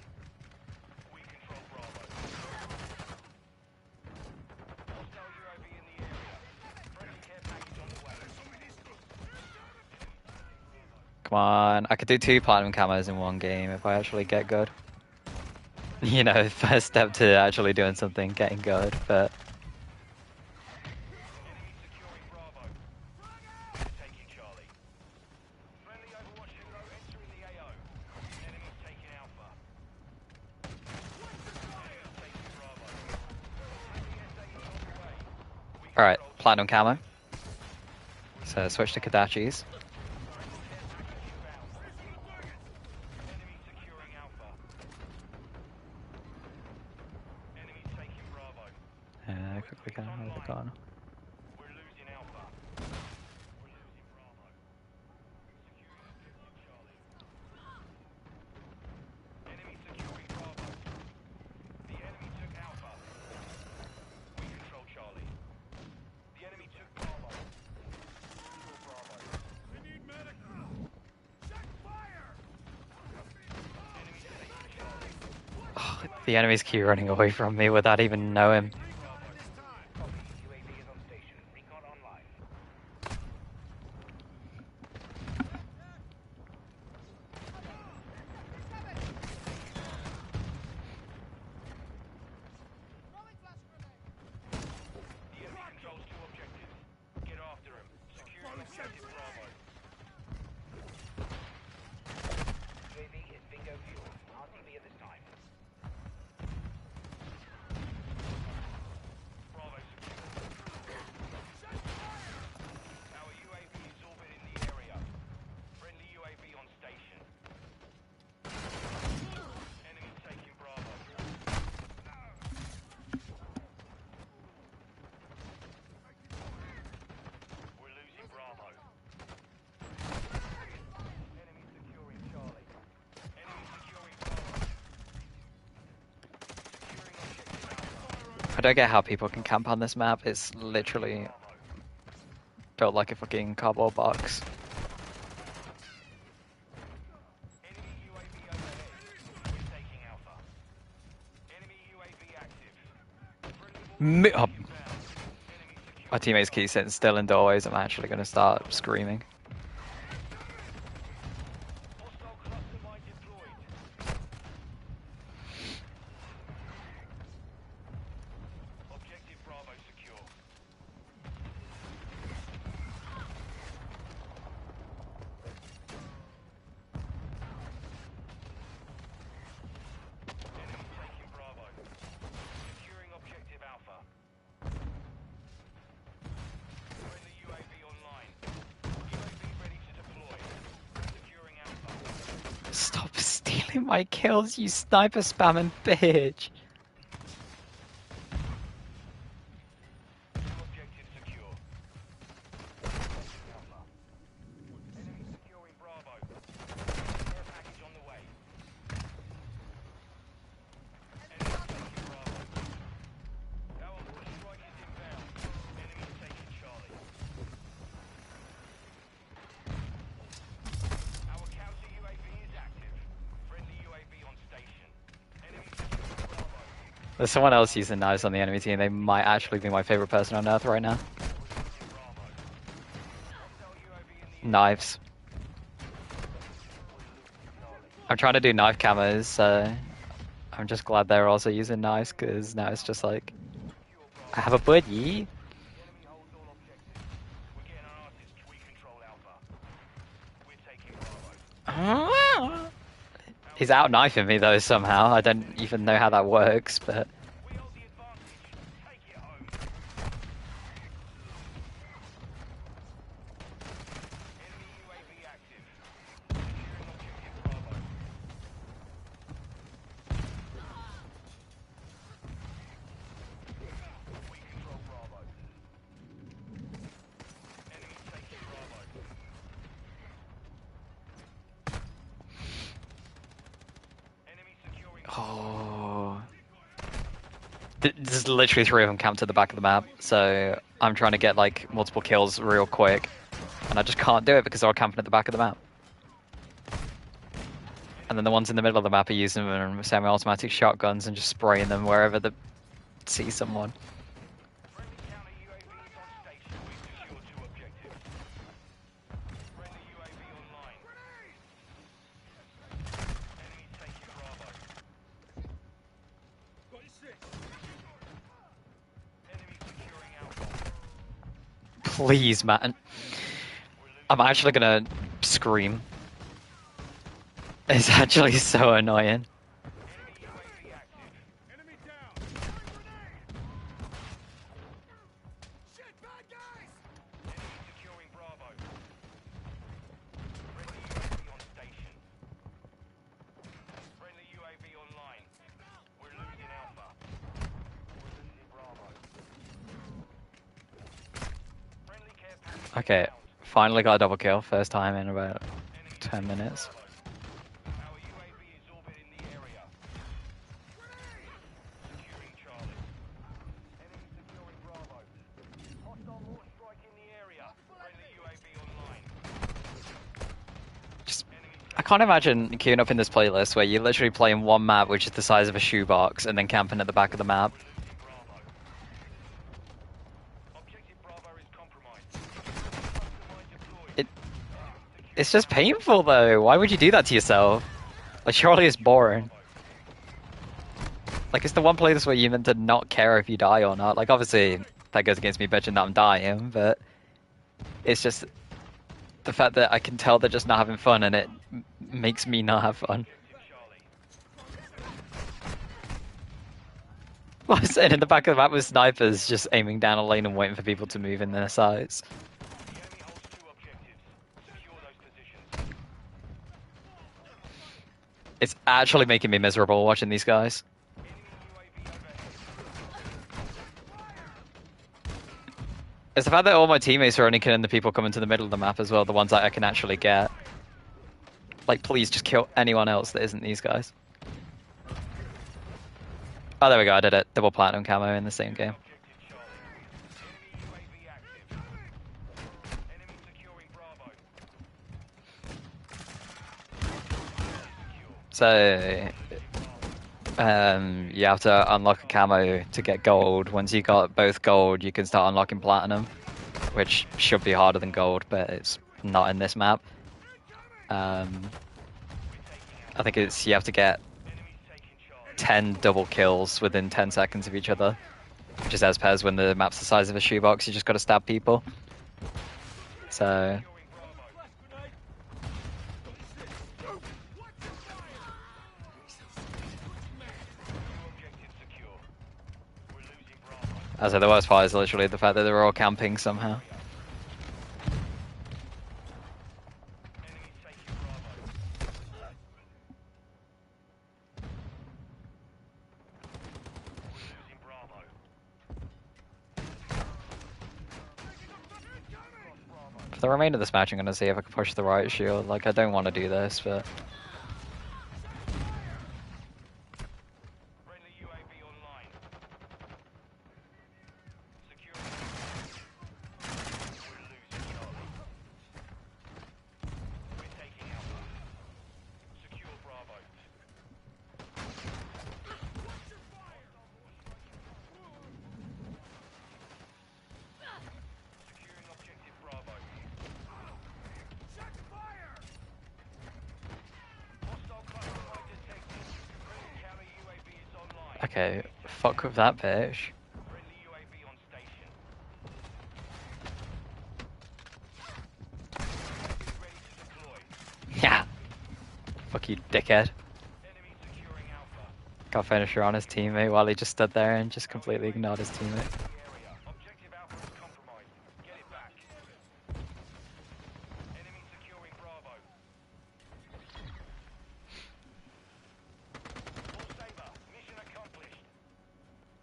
We control Bravo. Hostile UAV in the area. Friendly care package on the way. Come on, I could do 2 platinum camos in one game if I actually get good. You know, first step to actually doing something, getting good, but... Enemy securing Bravo. Taking Charlie. Friendly Overwatch hero entering the AO. Enemies taking Alpha. Enemies taking Bravo. Friendly SAE on the way. We Alright, control platinum camo. So switch to Kadachis. Enemy securing Alpha. Enemy taking Bravo. Quickly get out of the corner. We're losing Alpha. We're losing Bravo. Securing objective Charlie. Enemy securing Bravo. The enemy took Alpha. We control Charlie. The enemy took Bravo. Secure Bravo. We need medic. Check fire! Enemy taking Charlie. Oh, the enemies keep running away from me without even knowing. Copy. UAV is on station. Recon online. The enemy controls two objectives. Get after him. Securing objective Bravo. UAV is bingo fuel. RTV at this time. Bravo secure. Our UAV is orbiting the area. Friendly UAV on station. Enemy taking Bravo. We're losing Bravo. Enemy securing Charlie. Enemy securing Bravo. Securing objective Alpha. I don't get how people can camp on this map. It's literally built like a fucking cardboard box. Enemy UAV overhead. We're taking Alpha. Enemy UAV active. Friendly Oh, inbound. Enemy my secure. teammates keep sitting still in doorways. I'm actually going to start screaming. Hostile cluster mine deployed. Objective Bravo secure. Enemy taking Bravo. Securing objective Alpha. Friendly UAV online. UAV ready to deploy. Securing Alpha. Stop stealing my kills, you sniper spamming bitch. Two objectives secure. Alpha. Enemy securing Bravo. Care package on the way. Enemy taking Bravo. Our mortar strike is inbound. Enemy taking Charlie. Our counter UAV is active. Friendly UAV on station. Enemy securing Bravo. There's someone else using knives on the enemy team. They might actually be my favorite person on earth right now. Bravo. Hostile UAV in the Knives. I'm trying to do knife cameras, so I'm just glad they're also using knives, because now it's just like, I have a buddy. enemy holds all objectives. We're getting our artists. We control Alpha. We're taking Bravo. He's out knifing me though somehow. I don't even know how that works, but We hold the advantage. Take it home. Enemy UAV active. Securing objective Bravo. We control Bravo. Enemy taking Bravo. Enemy securing oh, there's literally 3 of them camped at the back of the map. So I'm trying to get like multiple kills real quick, and I just can't do it because they're all camping at the back of the map. And then the ones in the middle of the map are using semi-automatic shotguns and just spraying them wherever they see someone. friendly counter UAVs on station. We secure 2 objectives. Friendly UAV online. Enemy taking Bravo. Enemy securing Alpha. Please, man. I'm actually gonna scream. It's actually so annoying. Enemy UAV active. Enemy down. Shit, bad guys. Enemy securing Bravo. Okay, finally got a double kill. First time in about 10 minutes. Our UAV is orbiting the area. Securing Charlie. Enemy securing Bravo. Hostile mortar strike in the area. Friendly UAV online. Just, I can't imagine queuing up in this playlist where you're literally playing one map which is the size of a shoebox and then camping at the back of the map. Losing Bravo. Objective Bravo is compromised. Customize deployed. It, it's just painful though. Why would you do that to yourself? Like, surely it's boring. Like, it's the one playlist where you're meant to not care if you die or not. Like, obviously, that goes against me bitching that I'm dying, but it's just the fact that I can tell they're just not having fun and it makes me not have fun. Well, I'm sitting in the back of the map with snipers just aiming down a lane and waiting for people to move in their sights. The enemy holds 2 objectives. Secure those positions. It's actually making me miserable watching these guys. Enemy UAV overhead. It's the fact that all my teammates are only killing the people coming to the middle of the map as well, the ones that I can actually get. Like, please just kill anyone else that isn't these guys. Oh, there we go, I did it. Double platinum camo in the same game. Objective Charlie. Enemy UAV active. Enemy securing Bravo. So, you have to unlock a camo to get gold. Once you got both gold, you can start unlocking platinum, which should be harder than gold, but it's not in this map. I think it's you have to get 10 double kills within 10 seconds of each other, which is as pairs when the map's the size of a shoebox. You just got to stab people. So. I said the worst part is literally the fact that they're all camping somehow. For the remainder of this match, I'm going to see if I can push the right shield. Like, I don't want to do this, but... Okay, fuck with that bitch. Yeah. Fuck you, dickhead. Got finisher on his teammate while he just stood there and just completely ignored his teammate.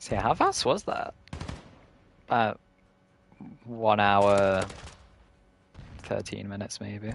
So yeah, how fast was that? About 1 hour, 13 minutes maybe.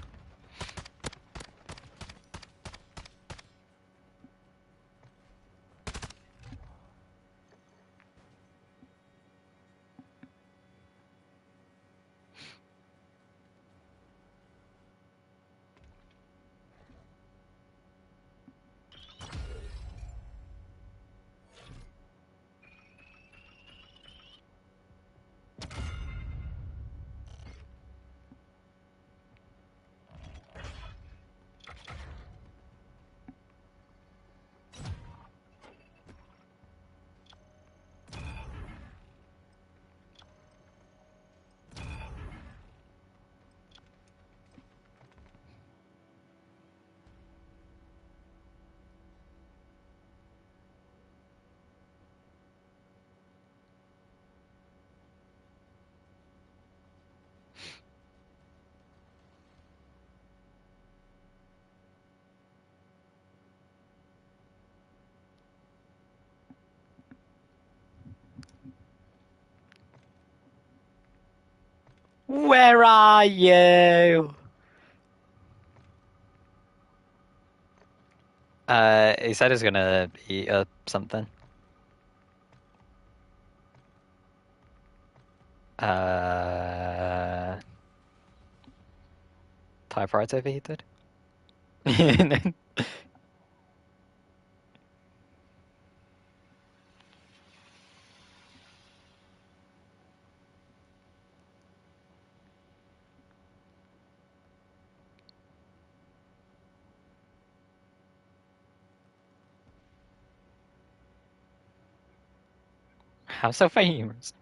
Where are you? He said he's gonna eat something. Uh, Typewriter overheated. How so famous?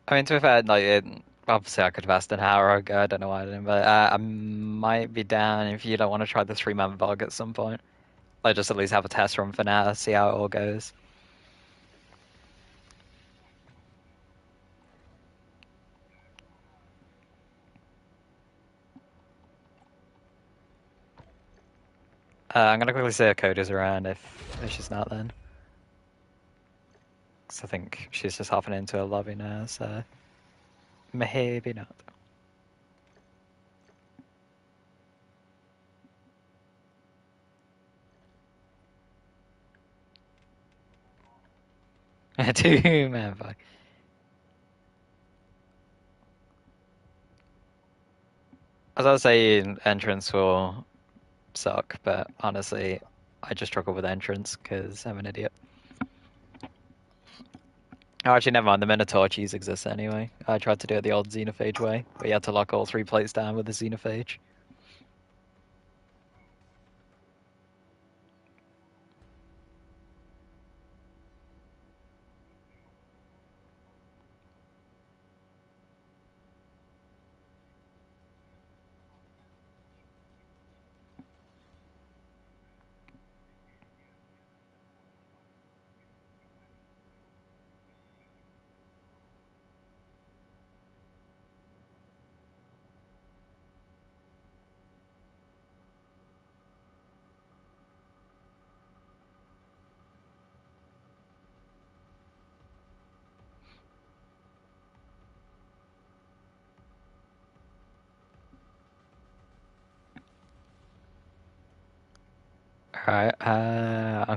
I mean, to be fair, like, obviously I could have asked an hour ago. I don't know why I didn't, but I might be down if you don't want to try the 3-man bug at some point. Like, just at least have a test run for now, see how it all goes. I'm gonna quickly see if Cody's around if she's not then. 'Cause I think she's just hopping into a lobby now, so maybe not. A 2-man bug. As I was saying, entrance will suck, but honestly, I just struggle with entrance because I'm an idiot. Oh, actually, never mind. The Minotaur cheese exists anyway. I tried to do it the old Xenophage way, but you had to lock all 3 plates down with the Xenophage. Alright, I'm